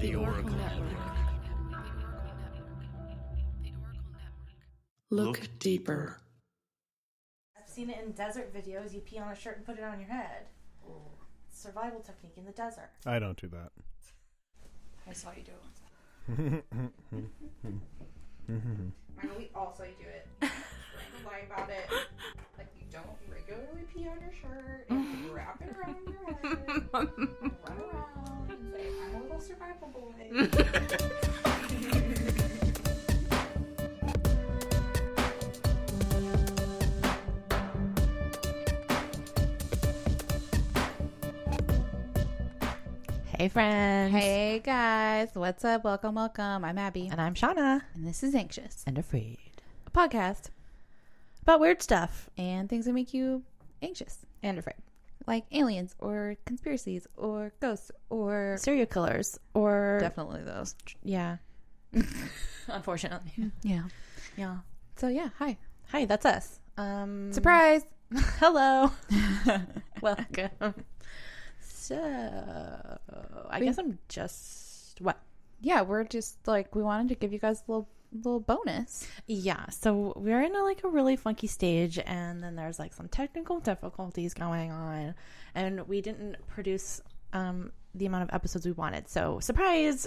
The Oracle Network. Look deeper. I've seen it in desert videos. You pee on a shirt and put it on your head. Survival technique in the desert. I don't do that. I saw you do it once. I know we all saw you do it. Don't lie about it. Like you don't regularly pee on your shirt and you wrap it around your head and run around and say, I'm a little survival boy. Hey friends. Hey guys, what's up? Welcome. I'm Abby. And I'm Shawna. And this is Anxious, And Afraid. a podcast About weird stuff. and things that make you anxious, And afraid. like aliens or conspiracies or ghosts or Serial killers. Or. definitely those. Yeah. Unfortunately. Yeah. Yeah. So yeah, hi. Hi, that's us. Surprise. Hello. Welcome. So, I guess I'm just. What? Yeah, we're just like we wanted to give you guys a little bonus. Yeah, so we're in a really funky stage, and then there's some technical difficulties going on, and we didn't produce the amount of episodes we wanted. So surprise!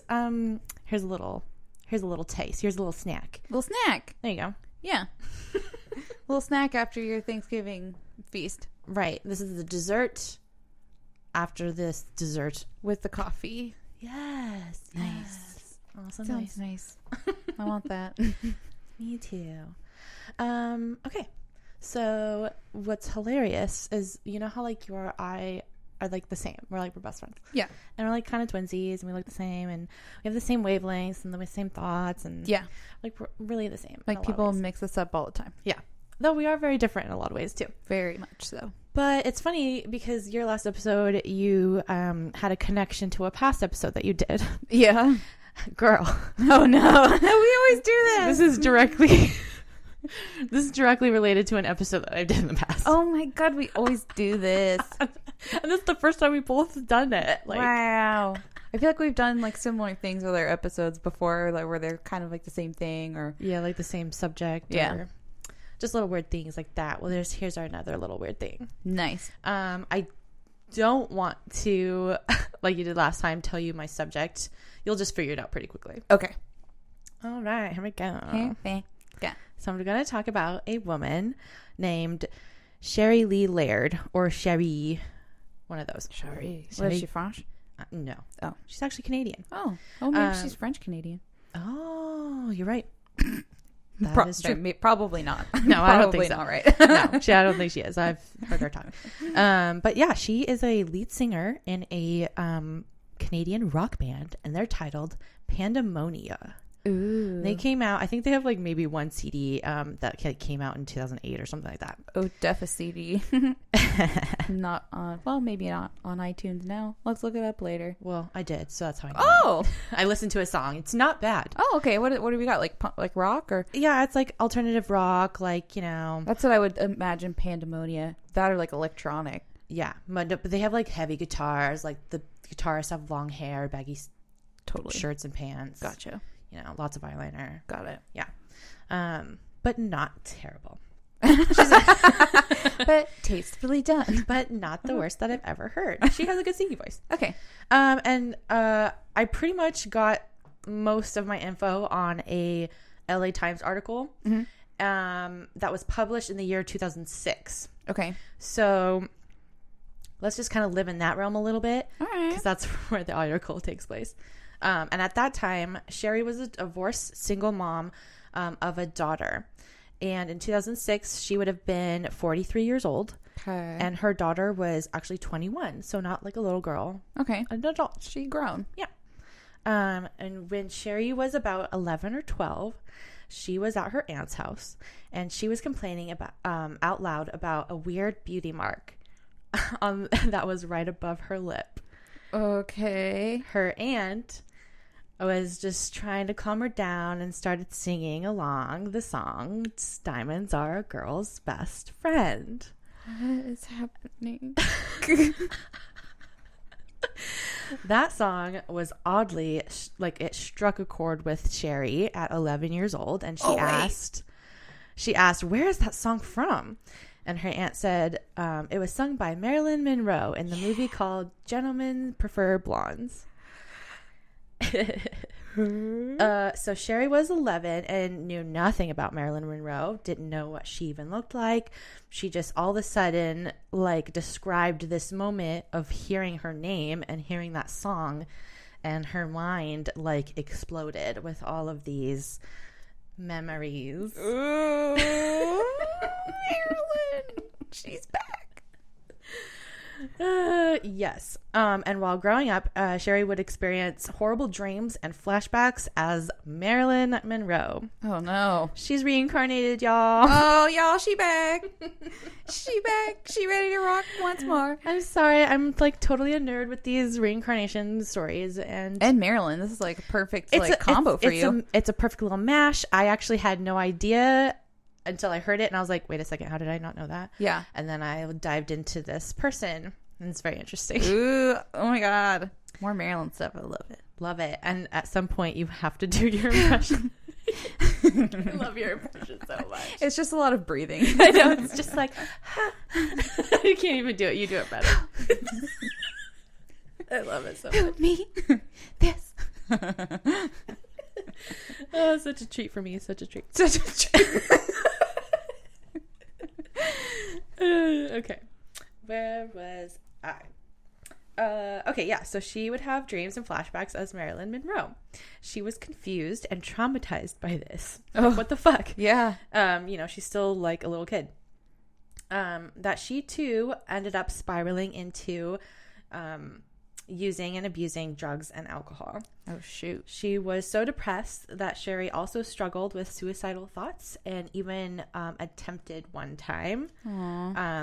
Here's a little taste. Here's a little snack. Little snack. There you go. Yeah. Little snack after your Thanksgiving feast Right. This is the dessert. After this dessert, with the coffee. yes, Nice. yes. Awesome. Sounds nice. I want that. Me too. Okay. So what's hilarious is how you or I are the same. We're best friends. Yeah. And we're kind of twinsies, and we look the same, and we have the same wavelengths and the same thoughts, and Yeah. we're really the same. in a lot of People ways. mix us up all the time. Yeah. Though we are very different in a lot of ways too. Very much so. But it's funny because your last episode, you had a connection to a past episode that you did. Yeah. Girl. Oh no. We always do this. This is directly related to an episode that I did in the past. Oh my god, we always do this. And this is the first time we both done it. Wow. I feel like we've done similar things with our episodes before, where they're kind of the same thing or Yeah, the same subject. Yeah. Or just little weird things like that. Well, here's another little weird thing. nice. I don't want to, like you did last time, tell you my subject. You'll just figure it out pretty quickly. Okay. All right, here we go. Okay. Yeah. So I'm going to talk about a woman named Sherrie Lea Laird, or Sherrie, one of those. Sherrie. What, is she French? No. Oh. She's actually Canadian. Oh. Oh, maybe she's French Canadian. Oh, you're right. That is true. Probably not. No, I don't think Probably so. not right. No, I don't think she is. I've heard her talk. But yeah, she is a lead singer in a Canadian rock band, and they're titled Pandemonia. Ooh. They came out, I think they have maybe one CD that came out in 2008 or something like that. Oh, def a CD. Not on, well, maybe not on iTunes now. Let's look it up later. Well, I did, so that's how I know. Oh! I listened to a song. It's not bad. Oh, okay. What do we got? Like rock or? Yeah, it's alternative rock, That's what I would imagine Pandemonia. That or electronic. Yeah, but they have heavy guitars. The guitarists have long hair, baggy Totally. shirts and pants. Gotcha. Lots of eyeliner. Got it. Yeah. But not terrible. But tastefully done. But not the worst that I've ever heard. She has a good singing voice. Okay. And I pretty much got most of my info on a LA Times article that was published in the year 2006. Okay. So let's just kind of live in that realm a little bit. All right. Because that's where the article takes place. And at that time, Sherrie was a divorced single mom of a daughter. And in 2006, she would have been 43 years old. Okay. And her daughter was actually 21. So not a little girl. Okay. An adult. She grown. Yeah. And when Sherrie was about 11 or 12, she was at her aunt's house. And she was complaining about out loud about a weird beauty mark that was right above her lip. Okay. Her aunt was just trying to calm her down and started singing along the song, Diamonds Are a Girl's Best Friend. What is happening? That song was oddly like it struck a chord with Sherrie at 11 years old, and she asked, "Where is that song from?" And her aunt said it was sung by Marilyn Monroe in the movie called Gentlemen Prefer Blondes. So Sherrie was 11 and knew nothing about Marilyn Monroe, didn't know what she even looked like. She just all of a sudden like described this moment of hearing her name and hearing that song, and her mind like exploded with all of these memories. Ooh, Marilyn, she's back. Yes. And while growing up, Sherrie would experience horrible dreams and flashbacks as Marilyn Monroe. Oh no, She's reincarnated, y'all. oh y'all, she back. She back. She ready to rock once more. I'm sorry, I'm like totally a nerd with these reincarnation stories, and Marilyn, this is like a perfect combo for you. It's a perfect little mash. I actually had no idea until I heard it, and I was like, wait a second, how did I not know that? Yeah. And then I dived into this person, and it's very interesting. Ooh, oh my god, more Marilyn stuff. I love it. Love it. And at some point you have to do your impression. I love your impression so much. It's just a lot of breathing. I know, it's just like you can't even do it. You do it better. I love it so much. Me this. Oh, such a treat for me. Such a treat. Such a treat. Okay. Where was I? Okay, yeah. So she would have dreams and flashbacks as Marilyn Monroe. She was confused and traumatized by this. Oh. What the fuck? Yeah. She's still like a little kid. That she too ended up spiraling into using and abusing drugs and alcohol. Oh shoot. She was so depressed that Sherrie also struggled with suicidal thoughts and even attempted one time,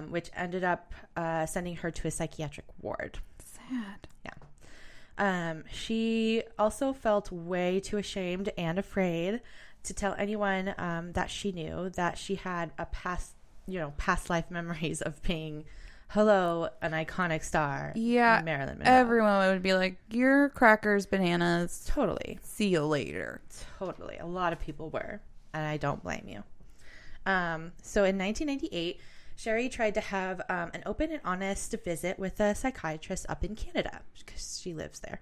which ended up sending her to a psychiatric ward. Sad. Yeah. She also felt way too ashamed and afraid to tell anyone that she knew that she had a past life memories of being an iconic star. Yeah. Marilyn Monroe. Everyone would be like, "You're crackers, bananas. Totally. See you later." Totally. A lot of people were, and I don't blame you. So in 1998, Sherrie tried to have an open and honest visit with a psychiatrist up in Canada because she lives there.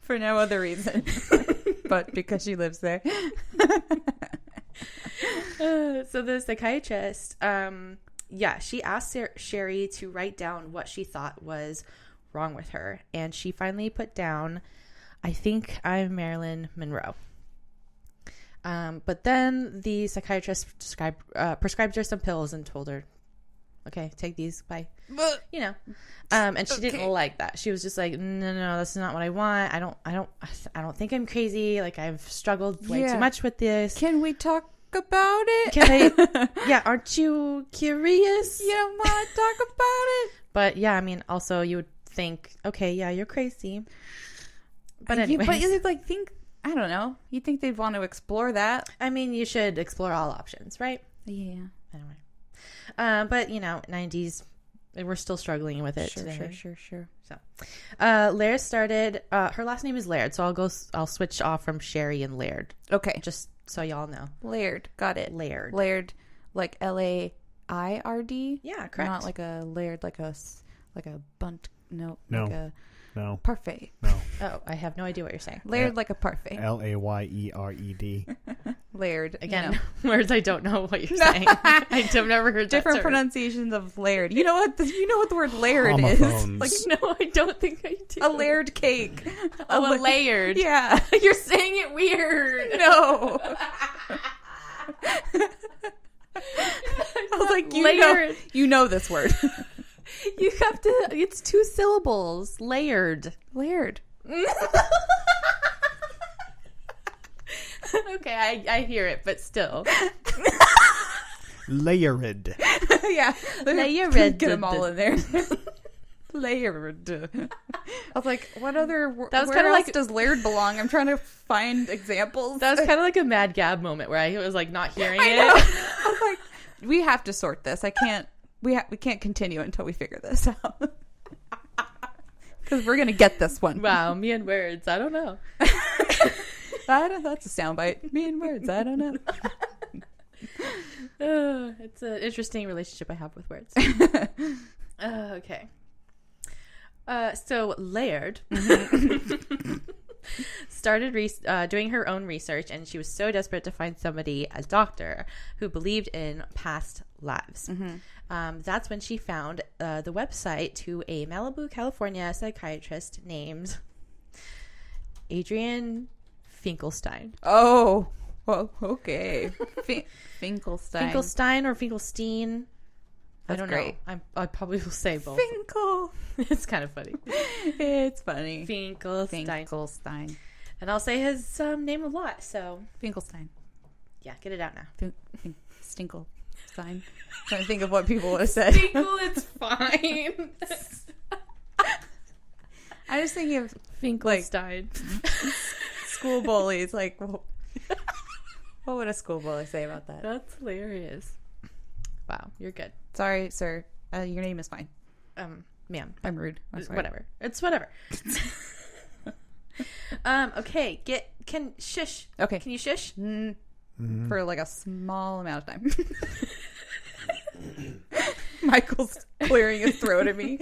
For no other reason, but because she lives there. So the psychiatrist, she asked Sherrie to write down what she thought was wrong with her. And she finally put down, "I think I'm Marilyn Monroe." But then the psychiatrist prescribed her some pills and told her, "Okay, take these, bye." And she didn't like that. She was just like, no, this is not what I want. I don't think I'm crazy. Like, I've struggled way too much with this. Can we talk about it? Can I? Yeah, aren't you curious? You don't want to talk about it? But yeah, I mean, also you would think, okay, yeah, you're crazy. But anyway, I don't know. You think they'd want to explore that? I mean, you should explore all options, right? Yeah. Anyway, but 90s, we're still struggling with it today. Sure. So, Laird started. Her last name is Laird, so I'll switch off from Sherrie and Laird. Okay, just so y'all know. Laird, got it. Laird, like Laird. Yeah, correct. Not like a laird, like a bunt. No. No. Parfait. No. Oh, I have no idea what you're saying. Laird like a parfait. Layerd. Laird. Again, words I don't know what you're saying. I've never heard different that term. pronunciations of laird. You know what the word laird Homophones. is? Like, no, I don't think I do. A layered cake. A layered. Yeah. You're saying it weird. No. I was like, you know this word. You have to. It's 2 syllables. Layered. Laird. Okay, I hear it, but still. Layered. Yeah. Layered. Get them all in there. Layered. I was like, what other word? That was kind of like, does laird belong? I'm trying to find examples. That was kind of like a Mad Gab moment where I was like not hearing it. I was like, we have to sort this. I can't we can't continue until we figure this out. Because we're gonna get this one. Wow, me and words. I don't know. That's a soundbite. Me and words. I don't know. It's an interesting relationship I have with words. Okay. So Laird started doing her own research, and she was so desperate to find somebody, a doctor, who believed in past lives. That's when she found the website to a Malibu, California psychiatrist named Adrian Finkelstein. Oh, well, okay. Finkelstein. Finkelstein or Finkelstein. I don't great. know. I probably will say both. Finkel. It's kind of funny. It's funny. Finkelstein. And I'll say his name a lot, so. Finkelstein. Yeah, get it out now. Stinkelstein. Trying to think of what people would have said. Finkel, it's fine. I was thinking of Finkelstein. School bullies. Like, what would a school bully say about that? That's hilarious. Wow, you're good. Sorry, sir. Your name is fine. Ma'am. I'm rude. I'm sorry. Whatever. It's whatever. Okay. Shush. Okay. Can you shush? For like a small amount of time. Michael's clearing his throat at me.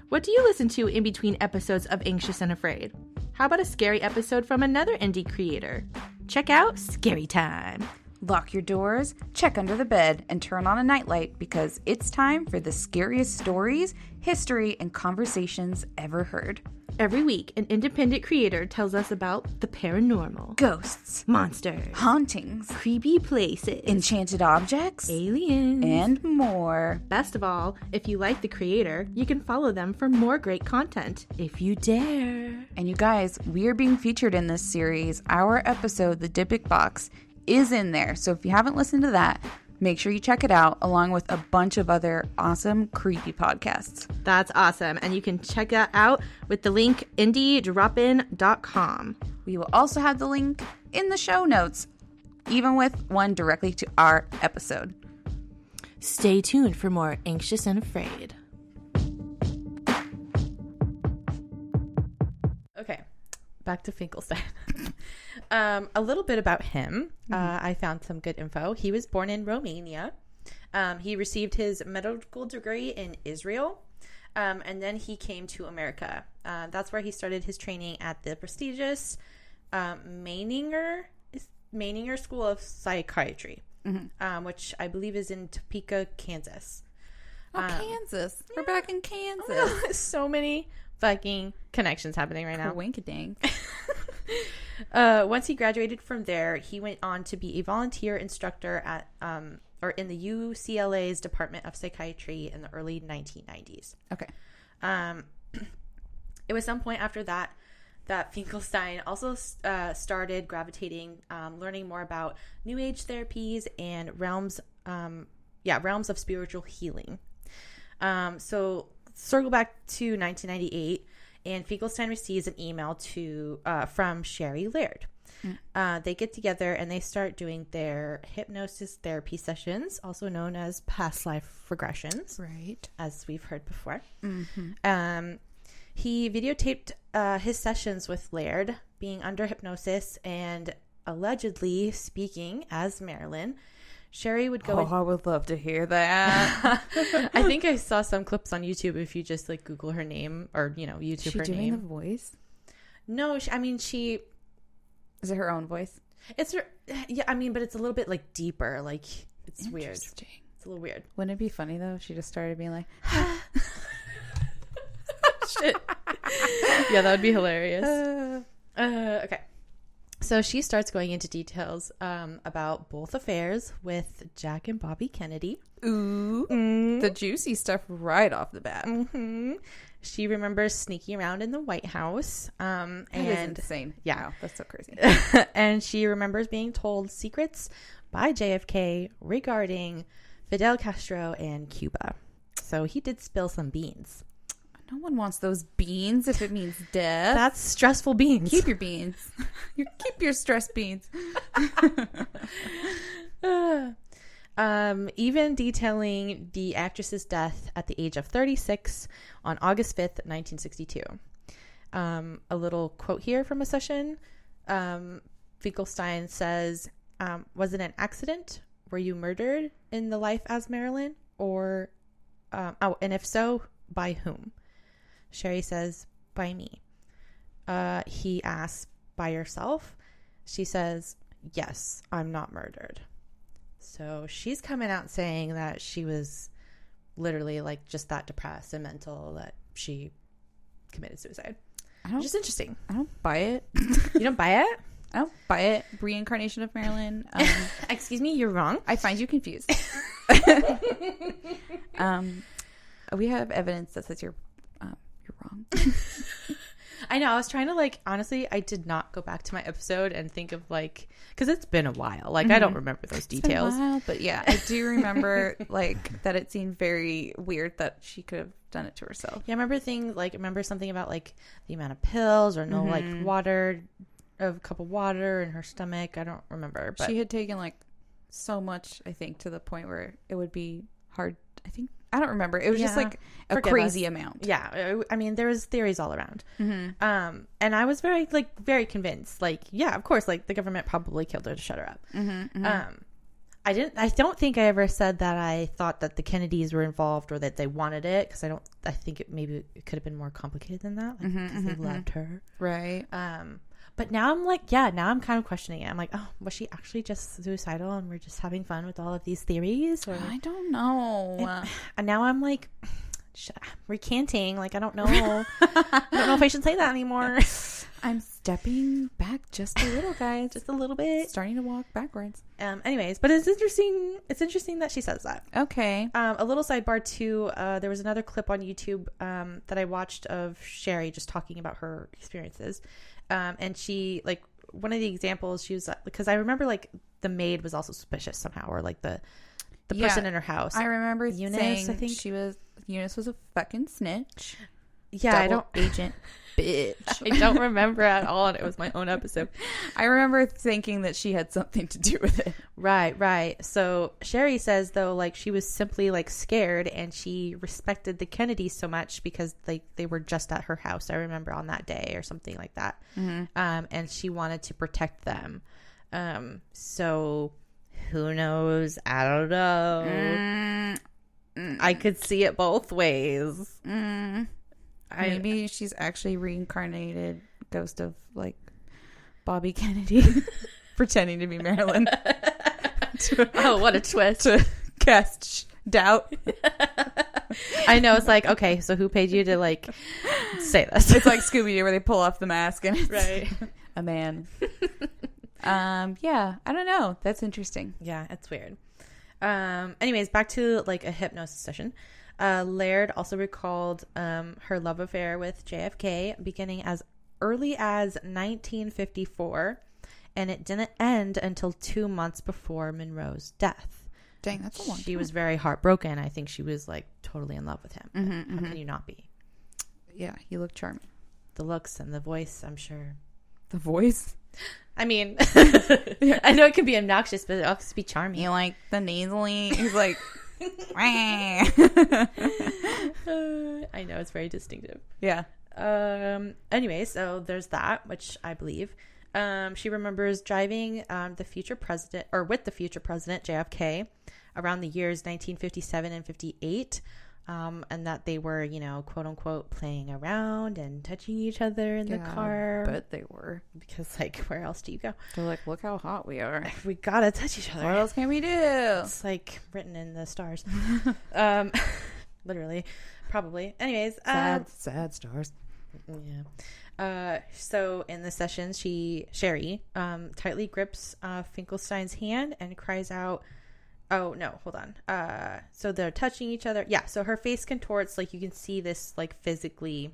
What do you listen to in between episodes of Anxious and Afraid? How about a scary episode from another indie creator? Check out Scary Time. Lock your doors, check under the bed, and turn on a nightlight because it's time for the scariest stories, history, and conversations ever heard. Every week, an independent creator tells us about the paranormal, Ghosts, monsters, hauntings, creepy places, enchanted objects, aliens, and more. Best of all, if you like the creator, you can follow them for more great content, if you dare. And you guys, we are being featured in this series. Our episode, The Dybbuk Box, is in there. So if you haven't listened to that, make sure you check it out along with a bunch of other awesome creepy podcasts. That's awesome. And you can check that out with the link indiedropin.com. We will also have the link in the show notes, even with one directly to our episode. Stay tuned for more Anxious and Afraid. Okay. Back to Finkelstein. A little bit about him. I found some good info. He was born in Romania. He received his medical degree in Israel. And then he came to America. That's where he started his training at the prestigious Meininger School of Psychiatry, which I believe is in Topeka, Kansas. Kansas. We're back in Kansas. Oh, so many fucking connections happening right now. Wink-a-dink. Once he graduated from there, he went on to be a volunteer instructor at in the UCLA's Department of Psychiatry in the early 1990s. Okay. It was some point after that Finkelstein also started gravitating, learning more about New Age therapies and realms of spiritual healing. So circle back to 1998. And Finkelstein receives an email from Sherrie Laird. They get together and they start doing their hypnosis therapy sessions, also known as past life regressions, Right. as we've heard before. He videotaped his sessions with Laird being under hypnosis and allegedly speaking as Marilyn. Sherrie would go. I would love to hear that. I think I saw some clips on YouTube. If you just like Google her name or YouTube her doing name. the voice? No, she. Is it her own voice? It's her. Yeah, but it's a little bit like deeper. Like it's weird. Interesting. It's a little weird. Wouldn't it be funny though if she just started being like, Shit. Yeah, that would be hilarious. Okay. So she starts going into details about both affairs with Jack and Bobby Kennedy. ooh, the juicy stuff right off the bat. She remembers sneaking around in the White House. That is insane. Yeah. Wow, that's so crazy. And she remembers being told secrets by JFK regarding Fidel Castro and Cuba. So he did spill some beans. No one wants those beans if it means death. That's stressful beans. Keep your beans. Keep your stress beans. Even detailing the actress's death at the age of 36 on August 5th, 1962. A little quote here from a session. Finkelstein says, was it an accident? Were you murdered in the life as Marilyn? Or, and if so, by whom? Sherrie says, by me. He asks, by yourself? She says, yes, I'm not murdered. So she's coming out saying that she was literally like just that depressed and mental that she committed suicide. Which is interesting. I don't buy it. You don't buy it? I don't buy it. Reincarnation of Marilyn. Excuse me, you're wrong. I find you confused. We have evidence that says you're wrong. I know. I was trying to like, honestly, I did not go back to my episode and think of like, because it's been a while. Like, I don't remember those details. It's been a while, but yeah, I do remember like that it seemed very weird that she could have done it to herself. Yeah, I remember something about like the amount of pills or no like water, a cup of water in her stomach. I don't remember. But she had taken like so much, I think, to the point where it would be hard. I don't remember. It was just like a crazy amount. Yeah. I mean, there was theories all around. And I was very convinced. Like, yeah, of course, like the government probably killed her to shut her up. I don't think I ever said that I thought that the Kennedys were involved or that they wanted it. Cause I think it could have been more complicated than that. Like, because they loved her. Right. But now I'm like, now I'm kind of questioning it. I'm like, oh, was she actually just suicidal and we're just having fun with all of these theories? Or I don't know. And now I'm like recanting. Like, I don't know. I don't know if I should say that anymore. I'm stepping back just a little, guys. Just a little bit. Starting to walk backwards. Anyways, but it's interesting. It's interesting that she says that. Okay. A little sidebar too. There was another clip on YouTube that I watched of Sherrie just talking about her experiences. And she, like, one of the examples, she was, because I remember, like, the maid was also suspicious somehow, or, like, the person in her house. I remember Eunice, saying I think. Eunice was a fucking snitch. Yeah, Double agent bitch. I don't remember at all, and it was my own episode. I remember thinking that she had something to do with it. Right. So Sherrie says, though, like, she was simply, like, scared, and she respected the Kennedys so much because they were just at her house, I remember, on that day or something like that. And she wanted to protect them. So who knows? I don't know. I could see it both ways. Maybe she's actually reincarnated ghost of, like, Bobby Kennedy pretending to be Marilyn. Oh, what a twist. To cast doubt. I know. It's like, okay, so who paid you to, like, say this? It's like Scooby-Doo where they pull off the mask and it's a man. Yeah, I don't know. That's interesting. Yeah, it's weird. Anyways, back to, like, a hypnosis session. Laird also recalled her love affair with JFK beginning as early as 1954, and it didn't end until 2 months before Monroe's death. Dang, that's a long time. She was very heartbroken. I think she was, like, totally in love with him. How can you not be? Yeah, he looked charming. The looks and the voice, I'm sure. The voice? I mean, I know it can be obnoxious, but it also be charming. You like the nasally? He's like... I know, it's very distinctive. Yeah. Anyway, so there's that, which I believe. She remembers driving with the future president JFK around the years 1957 and 58, and that they were, quote unquote, playing around and touching each other in the car. But they were, because, like, where else do you go? They're like, look how hot we are. We gotta touch each other. What else can we do? It's like written in the stars. Literally, probably. Anyways, sad stars. Yeah. So in the session, Sherrie tightly grips Finkelstein's hand and cries out, oh no, hold on. So they're touching each other. Yeah. So her face contorts, like, you can see this, like, physically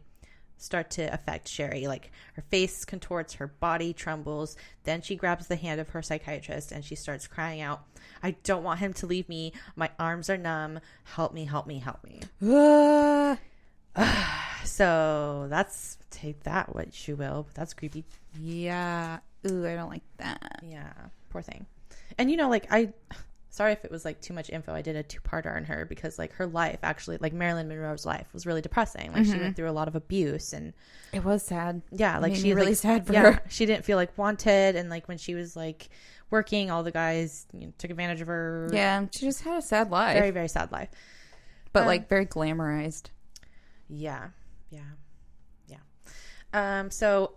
start to affect Sherrie. Like, her face contorts, her body trembles. Then she grabs the hand of her psychiatrist and she starts crying out, I don't want him to leave me. My arms are numb. Help me, help me, help me. So that's, take that what you will. But that's creepy. Yeah. Ooh, I don't like that. Yeah. Poor thing. And sorry if it was like too much info. I did a 2-parter on her because like her life actually, like Marilyn Monroe's life was really depressing. Like she went through a lot of abuse and it was sad. Yeah. Like she really like, sad for her. She didn't feel like wanted. And like when she was like working, all the guys took advantage of her. Yeah. She just had a sad life. Very, very sad life. But like very glamorized. Yeah. So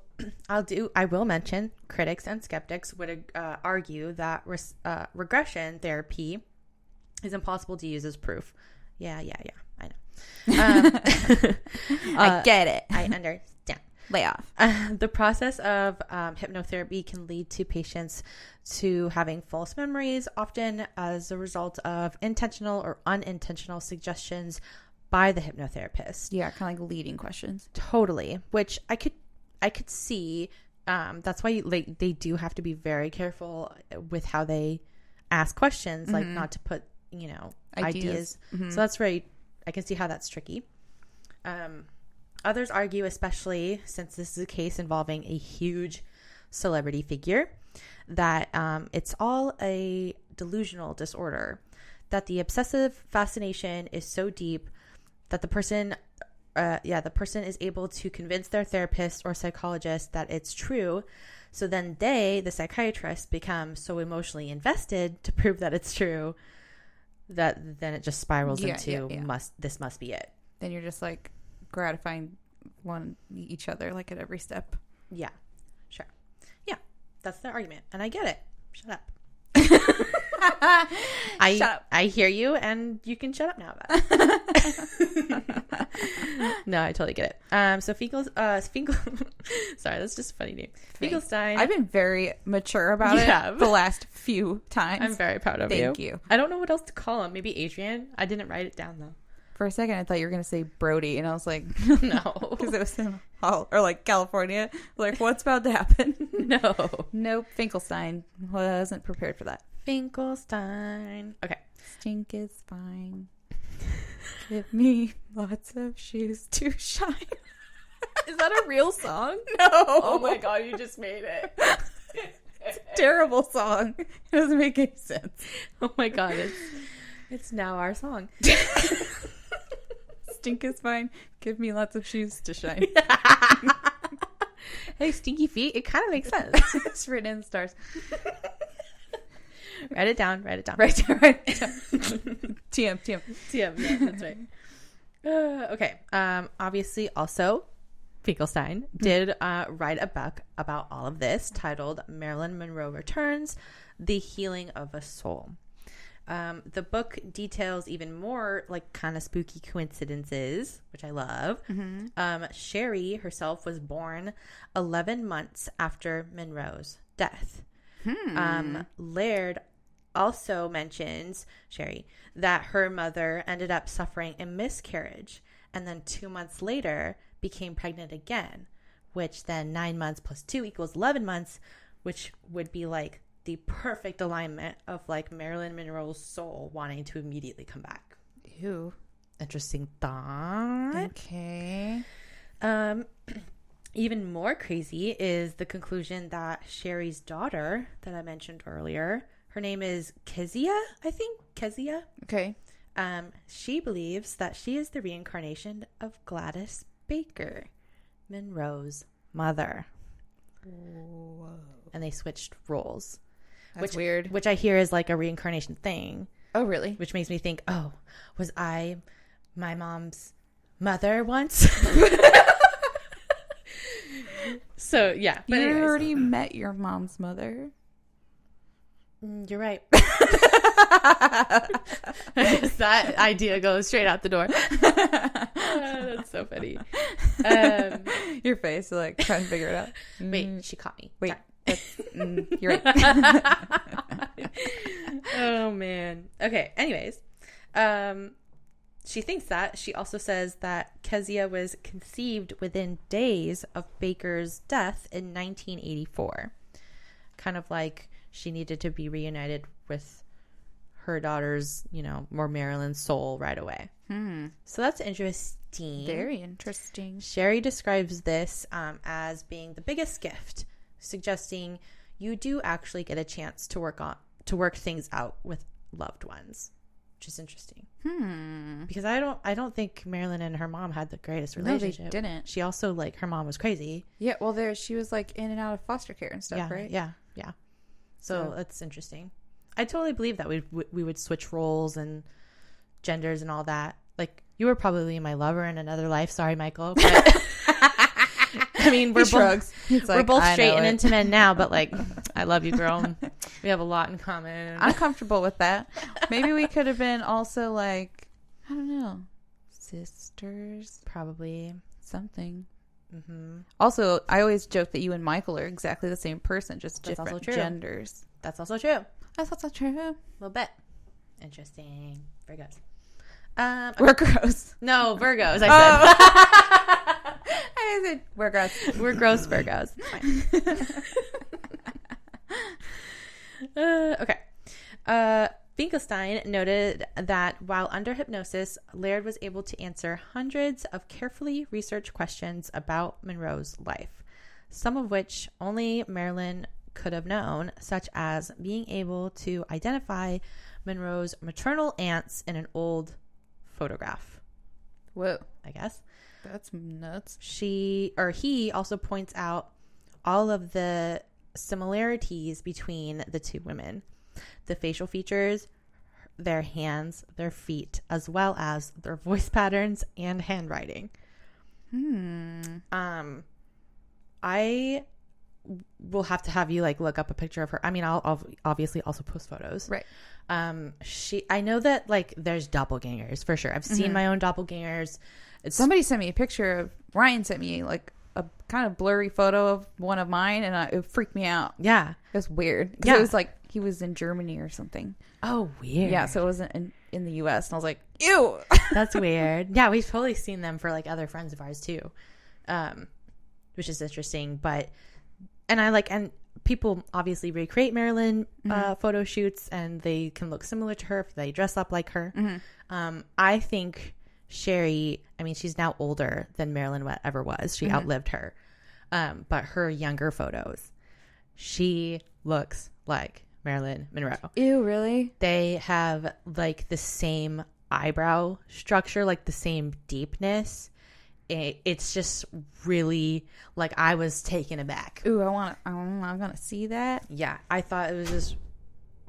I will mention critics and skeptics would argue that regression therapy is impossible to use as proof. Yeah, I know. I get it. I understand. Lay off. The process of hypnotherapy can lead to patients to having false memories, often as a result of intentional or unintentional suggestions by the hypnotherapist. Yeah, kind of like leading questions. Totally, which I could see. That's why they do have to be very careful with how they ask questions, like not to put ideas. So that's I can see how that's tricky. Others argue, especially since this is a case involving a huge celebrity figure, that it's all a delusional disorder, that the obsessive fascination is so deep that the person is able to convince their therapist or psychologist that it's true. So then the psychiatrist, become so emotionally invested to prove that it's true that then it just spirals into this must be it. Then you're just like gratifying each other like at every step. Yeah, sure. Yeah, that's their argument. And I get it. Shut up. Shut up. I hear you, and you can shut up now about it. No, I totally get it. So sorry, that's just a funny name. Finkelstein. I've been very mature about it the last few times. I'm very proud of you. Thank you. I don't know what else to call him. Maybe Adrian. I didn't write it down though. For a second, I thought you were going to say Brody, and I was like, no. Because it was in California. Like, what's about to happen? No. Nope. Finkelstein. Wasn't prepared for that. Finkelstein. Okay. Stink is fine. Give me lots of shoes to shine. Is that a real song? No. Oh my God, you just made it. It's a terrible song. It doesn't make any sense. Oh my God. It's now our song. Stink is fine. Give me lots of shoes to shine. Hey, stinky feet. It kind of makes sense. It's written in stars. Write it down. Right down. TM. Yeah, that's right. Okay. Obviously, also, Finkelstein did write a book about all of this titled Marilyn Monroe Returns, The Healing of a Soul. The book details even more like kind of spooky coincidences, which I love. Sherrie herself was born 11 months after Monroe's death. Laird also mentions, Sherrie, that her mother ended up suffering a miscarriage and then 2 months later became pregnant again, which then 9 months plus 2 equals 11 months, which would be like the perfect alignment of like Marilyn Monroe's soul wanting to immediately come back. Ew. Interesting thought. Okay. Even more crazy is the conclusion that Sherrie's daughter that I mentioned earlier, her name is Kezia, I think. Kezia. Okay. She believes that she is the reincarnation of Gladys Baker, Monroe's mother. Whoa. And they switched roles. That's weird. Which I hear is like a reincarnation thing. Oh, really? Which makes me think, oh, was I my mom's mother once? So, yeah. But you anyways. already met your mom's mother. You're right. That idea goes straight out the door. That's so funny. Your face, like, trying to figure it out. Wait, she caught me. Wait. You're right. Oh, man. Okay, anyways. She thinks that. She also says that Kezia was conceived within days of Baker's death in 1984. Kind of like she needed to be reunited with her daughter's, more Marilyn's soul right away. So that's interesting. Very interesting. Sherrie describes this as being the biggest gift, suggesting you do actually get a chance to work things out with loved ones, which is interesting. Because I don't think Marilyn and her mom had the greatest relationship. No, they didn't. She also, like, her mom was crazy. Yeah, well, she was like in and out of foster care and stuff, right? Yeah. So that's interesting. I totally believe that we would switch roles and genders and all that. Like, you were probably my lover in another life. Sorry, Michael. But I mean, we're both straight and into men now, but, like, I love you, girl. We have a lot in common. I'm comfortable with that. Maybe we could have been also, like, I don't know, sisters, Probably. something. Mm-hmm. Also, I always joke that you and Michael are exactly the same person, just That's different also true. genders. That's also true. That's also true. A little bit. Interesting. Virgos. We're gross. No, Virgos. I I said we're gross. said we're gross Virgos. Fine. Okay. Finkelstein noted that while under hypnosis, Laird was able to answer hundreds of carefully researched questions about Monroe's life, some of which only Marilyn could have known, such as being able to identify Monroe's maternal aunts in an old photograph. Whoa, I guess. that's nuts. He also points out all of the similarities between the two women. The facial features, their hands, their feet, as well as their voice patterns and handwriting. I will have to have you, like, look up a picture of her. I mean, I'll obviously also post photos. Right. I know that, like, there's doppelgangers for sure. I've seen my own doppelgangers. Somebody sent me a picture of Ryan sent me like a kind of blurry photo of one of mine, and it freaked me out. Yeah. It was weird. Yeah. It was like he was in Germany or something. Oh, weird. Yeah, so it wasn't in the U.S. And I was like, ew. That's weird. Yeah, we've totally seen them for, like, other friends of ours too, which is interesting. But and people obviously recreate Marilyn photo shoots, and they can look similar to her if they dress up like her. I think Sherrie, I mean, she's now older than Marilyn ever was. She outlived her. But her younger photos, she looks like Marilyn Monroe. Ew, really? They have, like, the same eyebrow structure, like the same deepness. It's just really, like, I was taken aback. Ooh, I'm gonna see that. Yeah, I thought it was just,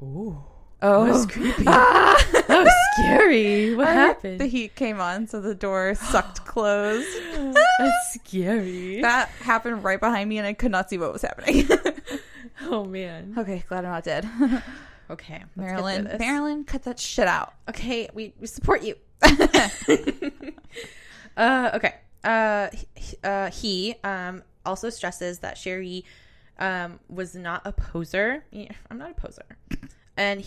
ooh. Oh, That was creepy. That was scary. What happened? The heat came on, so the door sucked closed. That's scary. That happened right behind me, and I could not see what was happening. Oh, man. Okay, glad I'm not dead. Okay. Marilyn, cut that shit out. Okay, we support you. Okay. He also stresses that Sherrie was not a poser. Yeah, I'm not a poser. And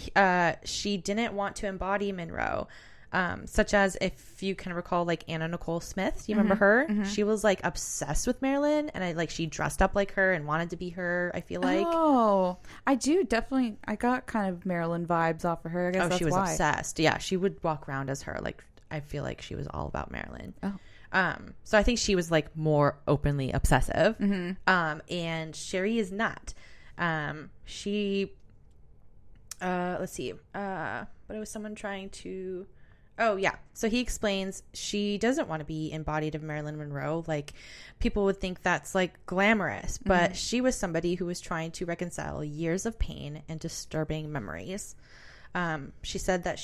she didn't want to embody Monroe, such as, if you can recall, like, Anna Nicole Smith. Do you remember her? She was, like, obsessed with Marilyn, and she dressed up like her and wanted to be her, I feel like. Oh, I do definitely. I got kind of Marilyn vibes off of her. I guess that's she was why. obsessed. Yeah, she would walk around as her. Like, I feel like she was all about Marilyn. Oh. So I think she was, like, more openly obsessive. And Sherrie is not. She, let's see. But it was someone trying to. Oh, yeah. So he explains she doesn't want to be embodied of Marilyn Monroe. Like, people would think that's, like, glamorous, but she was somebody who was trying to reconcile years of pain and disturbing memories. He said,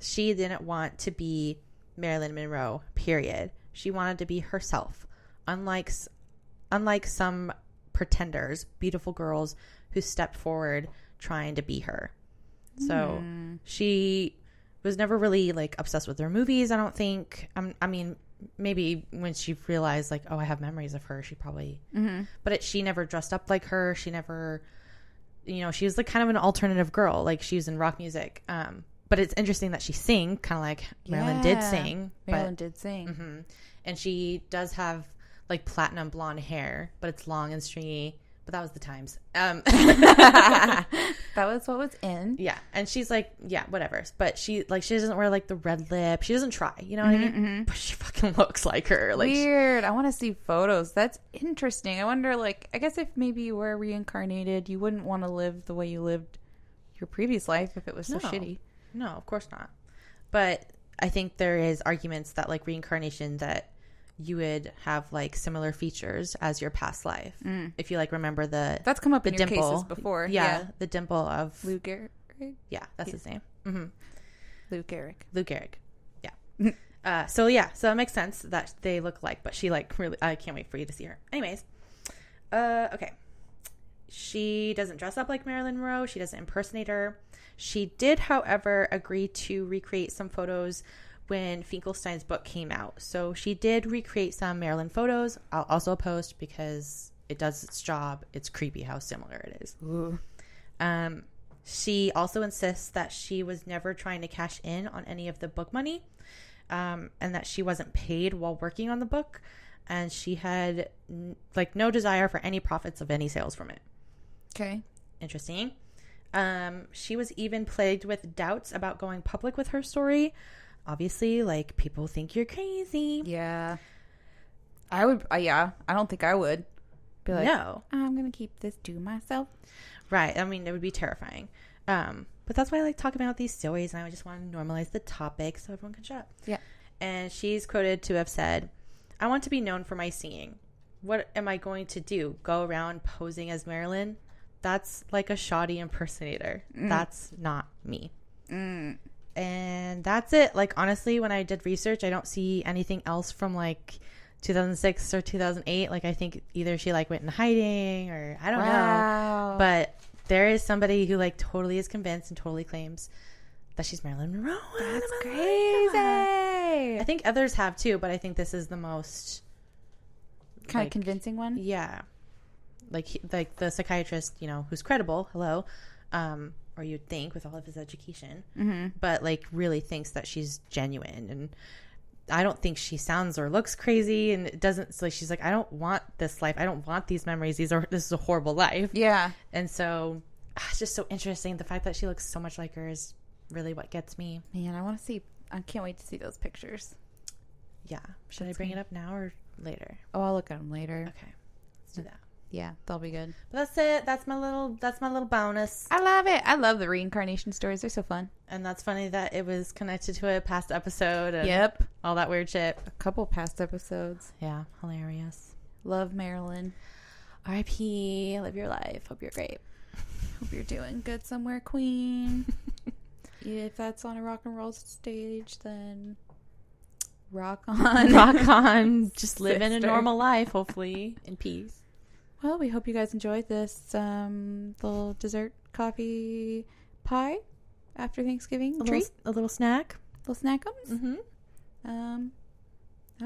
she didn't want to be Marilyn Monroe, period. She wanted to be herself. Unlike some pretenders, beautiful girls who stepped forward trying to be her. So she was never really, like, obsessed with her movies, I don't think. I mean, maybe when she realized, like, oh, I have memories of her, she probably... But she never dressed up like her. She never... she was, like, kind of an alternative girl. Like, she was in rock music. But it's interesting that she sang, kind of like Marilyn did sing. Marilyn did sing. And she does have, like, platinum blonde hair, but it's long and stringy, but that was the times. That was what was in. Yeah, and she's like, yeah, whatever. But she doesn't wear like the red lip. She doesn't try. You know what I mean? But she fucking looks like her. Like Weird. I want to see photos. That's interesting. I wonder, like, I guess if maybe you were reincarnated, you wouldn't want to live the way you lived your previous life if it was so shitty. No, of course not. But I think there is arguments that like reincarnation that you would have like similar features as your past life. If you like remember that's come up the in your dimple cases before. Yeah, the dimple of Lou Gehrig. Yeah, that's his name. Lou Gehrig. Lou Gehrig. Yeah. So that makes sense that they look like, but she like really, I can't wait for you to see her. Anyways, okay. She doesn't dress up like Marilyn Monroe. She doesn't impersonate her. She did, however, agree to recreate some photos when Finkelstein's book came out. So she did recreate some Marilyn photos. I'll also post because it does its job. It's creepy how similar it is. Ooh. She also insists that she was never trying to cash in on any of the book money, and that she wasn't paid while working on the book, and she had like no desire for any profits of any sales from it. Okay. Interesting. She was even plagued with doubts about going public with her story. Obviously, like, people think you're crazy. Yeah. I would, I don't think I would. Be like, no. I'm going to keep this to myself. Right. I mean, it would be terrifying. But that's why I like talking about these stories, and I just want to normalize the topic so everyone can shut up. Yeah. And she's quoted to have said, "I want to be known for my singing. What am I going to do? Go around posing as Marilyn? That's like a shoddy impersonator. That's not me." And that's it. Like, honestly, when I did research, I don't see anything else from like 2006 or 2008. Like, I think either she like went in hiding or I don't know. But there is somebody who like totally is convinced and totally claims that she's Marilyn Monroe. That's crazy. I think others have too, but I think this is the most kind of convincing one. Yeah. Like the psychiatrist, you know, who's credible. Hello. Or you'd think with all of his education, but like really thinks that she's genuine. And I don't think she sounds or looks crazy, and it doesn't. So she's like, I don't want this life. I don't want these memories. This is a horrible life. Yeah. And so it's just so interesting. The fact that she looks so much like her is really what gets me. Man, I want to see. I can't wait to see those pictures. Yeah. Should I bring it up now or later? Oh, I'll look at them later. Okay. Let's do that. Yeah, that'll be good. But that's it. That's my little bonus. I love it. I love the reincarnation stories. They're so fun. And that's funny that it was connected to a past episode. And Yep. all that weird shit. A couple past episodes. Yeah. Hilarious. Love Marilyn. R.I.P. Live your life. Hope you're great. Hope you're doing good somewhere, queen. If that's on a rock and roll stage, then rock on. Rock on. Just living a Sister. normal life, hopefully, in peace. Well, we hope you guys enjoyed this little dessert coffee pie after Thanksgiving. A little snack. Little snackums. Mm-hmm. No, I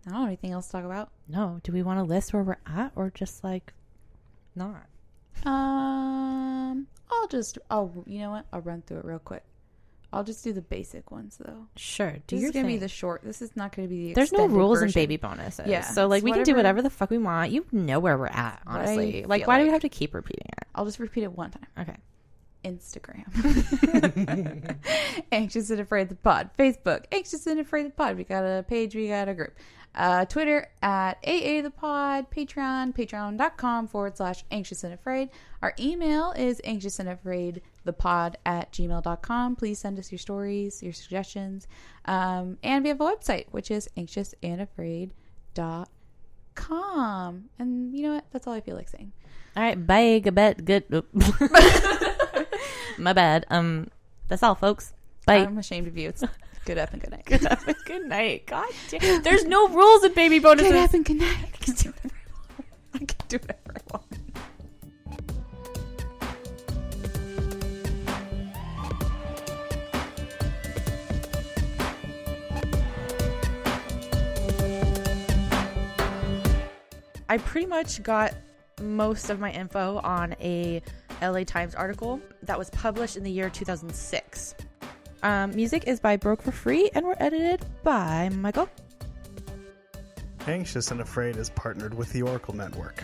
don't have anything else to talk about. No. Do we want to list where we're at or just like not? You know what? I'll run through it real quick. I'll just do the basic ones though. Sure. This is going to be the short. This is not going to be the There's no extended rules in version. baby bonuses. Yeah. So like It's we can do whatever- whatever the fuck we want. You know where we're at, What I honestly. Like feel why do we like. have to keep repeating it? I'll just repeat it one time. Okay. Instagram. Anxious and Afraid the Pod. Facebook. Anxious and Afraid the Pod. We got a page. We got a group. Twitter at AA the Pod. Patreon. Patreon.com/Anxious and Afraid. Our email is anxiousandafraidthepod@gmail.com. Please send us your stories, your suggestions. And we have a website, which is anxiousandafraid.com. And you know what? That's all I feel like saying. All right, bye. Good. My bad. That's all, folks. Bye. I'm ashamed of you. It's good up and good night. Good up and good night. God damn. There's no rules in baby bonuses. Good up and good night. I can do whatever I want. I can do whatever I want. I pretty much got most of my info on a LA Times article that was published in the year 2006. Music is by Broke for Free and were edited by Michael. Anxious and Afraid is partnered with the Oracle Network.